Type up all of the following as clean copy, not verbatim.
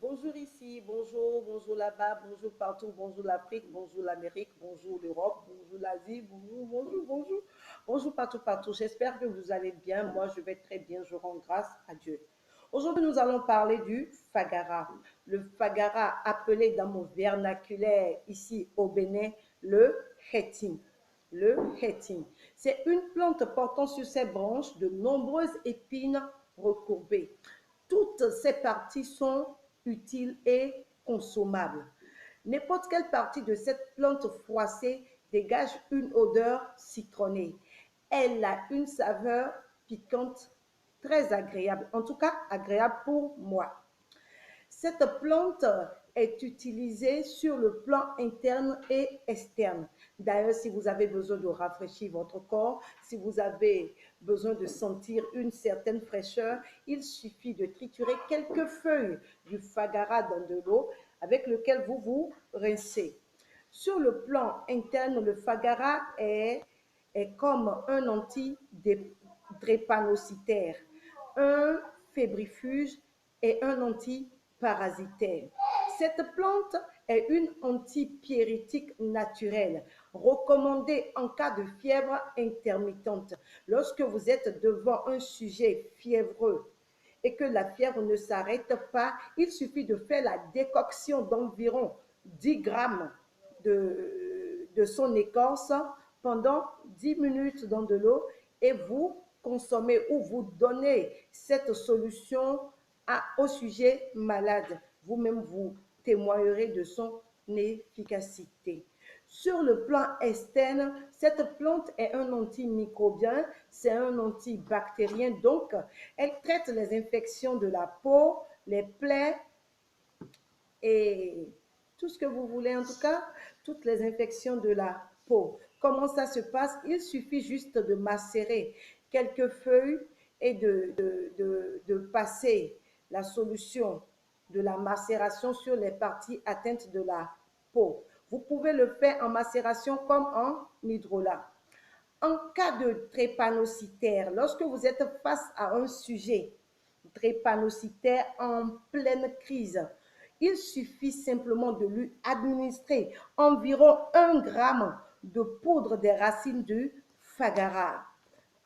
Bonjour ici, bonjour, bonjour là-bas, bonjour partout, bonjour l'Afrique, bonjour l'Amérique, bonjour l'Europe, bonjour l'Asie, bonjour, bonjour, bonjour, bonjour partout, partout. J'espère que vous allez bien. Moi, je vais très bien. Je rends grâce à Dieu. Aujourd'hui, nous allons parler du Fagara. Le Fagara, appelé dans mon vernaculaire ici au Bénin, le Hétin. Le Hétin. C'est une plante portant sur ses branches de nombreuses épines recourbées. Toutes ces parties sont utiles et consommables. N'importe quelle partie de cette plante froissée dégage une odeur citronnée. Elle a une saveur piquante très agréable, en tout cas agréable pour moi. Cette plante est utilisée sur le plan interne et externe. D'ailleurs, si vous avez besoin de rafraîchir votre corps, si vous avez besoin de sentir une certaine fraîcheur, il suffit de triturer quelques feuilles du fagara dans de l'eau avec lequel vous vous rincez. Sur le plan interne, le fagara est comme un antidrépanocytaire, un fébrifuge et un antiparasitaire. Cette plante est une antipyrétique naturelle, recommandée en cas de fièvre intermittente. Lorsque vous êtes devant un sujet fiévreux et que la fièvre ne s'arrête pas, il suffit de faire la décoction d'environ 10 grammes de son écorce pendant 10 minutes dans de l'eau et vous consommez ou vous donnez cette solution au sujet malade. Vous-même, vous témoignerez de son efficacité. Sur le plan externe, cette plante est un antimicrobien, c'est un antibactérien, donc elle traite les infections de la peau, les plaies et tout ce que vous voulez, en tout cas, toutes les infections de la peau. Comment ça se passe? Il suffit juste de macérer quelques feuilles et de passer la solution de la macération sur les parties atteintes de la peau. Vous pouvez le faire en macération comme en hydrolat. En cas de drépanocytaire, lorsque vous êtes face à un sujet drépanocytaire en pleine crise, il suffit simplement de lui administrer environ 1 gramme de poudre des racines du fagara.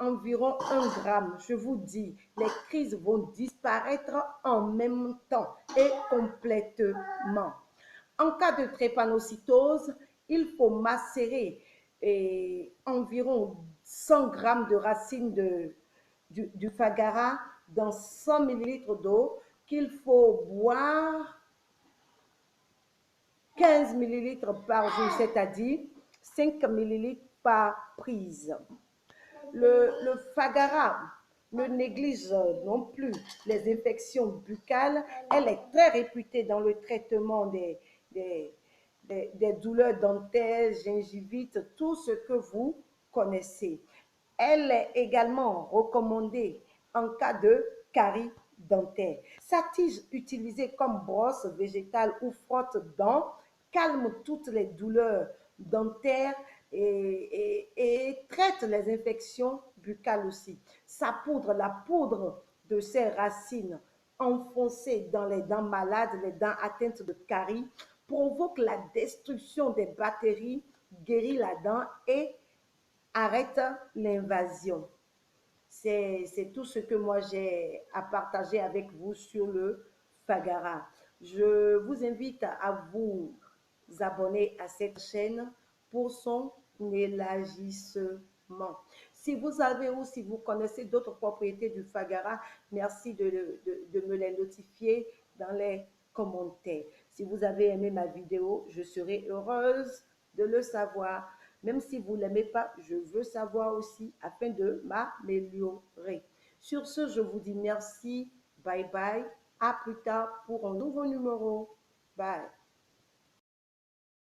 Environ 1 gramme, je vous dis, les crises vont disparaître en même temps et complètement. En cas de drépanocytose, il faut macérer environ 100 grammes de racines du fagara dans 100 millilitres d'eau qu'il faut boire 15 millilitres par jour, c'est-à-dire 5 millilitres par prise. Le fagara ne néglige non plus les infections buccales. Elle est très réputée dans le traitement des, des douleurs dentaires, gingivites, tout ce que vous connaissez. Elle est également recommandée en cas de carie dentaire. Sa tige utilisée comme brosse végétale ou frotte-dents calme toutes les douleurs dentaires et traite les infections buccales aussi. Sa poudre, la poudre de ses racines enfoncées dans les dents malades, les dents atteintes de carie, provoque la destruction des bactéries, guérit la dent et arrête l'invasion. C'est tout ce que moi j'ai à partager avec vous sur le Fagara. Je vous invite à vous abonner à cette chaîne pour son élargissement. Si vous avez ou si vous connaissez d'autres propriétés du Fagara, merci de me les notifier dans les commentaires. Si vous avez aimé ma vidéo, je serai heureuse de le savoir. Même si vous ne l'aimez pas, je veux savoir aussi afin de m'améliorer. Sur ce, je vous dis merci. Bye bye. À plus tard pour un nouveau numéro. Bye.